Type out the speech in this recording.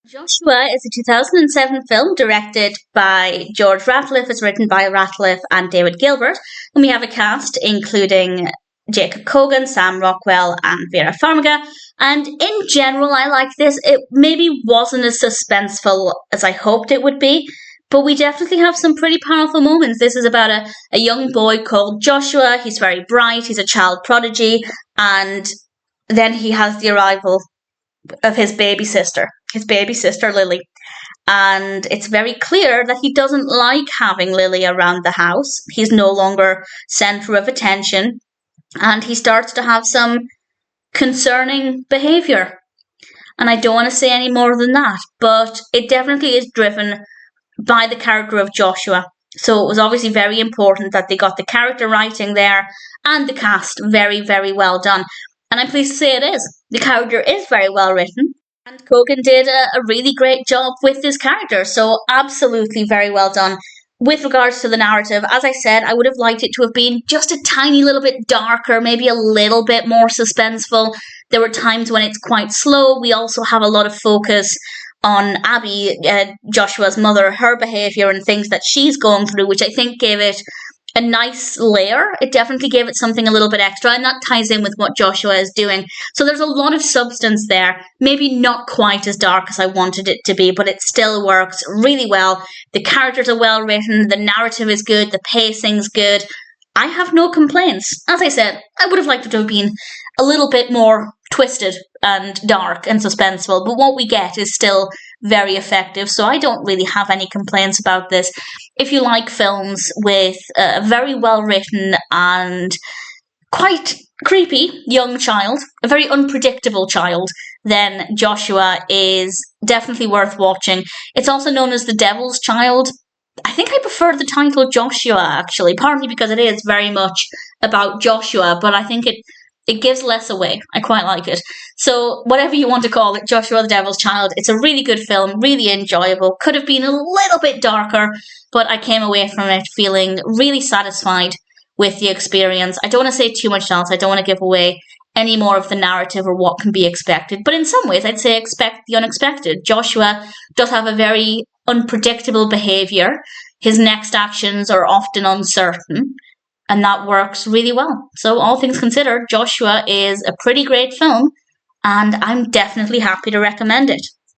Joshua is a 2007 film directed by George Ratliff. It's written by Ratliff and David Gilbert. And we have a cast including Jacob Kogan, Sam Rockwell, and Vera Farmiga. And in general, I like this. It maybe wasn't as suspenseful as I hoped it would be, but we definitely have some pretty powerful moments. This is about a young boy called Joshua. He's very bright. He's a child prodigy. And then he has the arrival of his baby sister Lily. And it's very clear that he doesn't like having Lily around the house. He's no longer center of attention, and he starts to have some concerning behavior. And I don't want to say any more than that, but it definitely is driven by the character of Joshua. So it was obviously very important that they got the character writing there and the cast very, very well done. And I'm pleased to say it is. The character is very well written. And Kogan did a really great job with this character. So absolutely very well done. With regards to the narrative, as I said, I would have liked it to have been just a tiny little bit darker, maybe a little bit more suspenseful. There were times when it's quite slow. We also have a lot of focus on Abby, Joshua's mother, her behaviour and things that she's going through, which I think gave it a nice layer. It definitely gave it something a little bit extra, and that ties in with what Joshua is doing. So there's a lot of substance there. Maybe not quite as dark as I wanted it to be, but it still works really well. The characters are well written, the narrative is good, the pacing's good. I have no complaints. As I said, I would have liked it to have been a little bit more twisted and dark and suspenseful, but what we get is still very effective, so I don't really have any complaints about this. If you like films with a very well written and quite creepy young child, a very unpredictable child, then Joshua is definitely worth watching. It's also known as the Devil's Child. I think I prefer the title Joshua, actually, partly because it is very much about Joshua, but I think it gives less away. I quite like it. So whatever you want to call it, Joshua the Devil's Child, it's a really good film, really enjoyable. Could have been a little bit darker, but I came away from it feeling really satisfied with the experience. I don't want to say too much else. I don't want to give away any more of the narrative or what can be expected. But in some ways, I'd say expect the unexpected. Joshua does have a very unpredictable behaviour. His next actions are often uncertain. And that works really well. So all things considered, Joshua is a pretty great film, and I'm definitely happy to recommend it.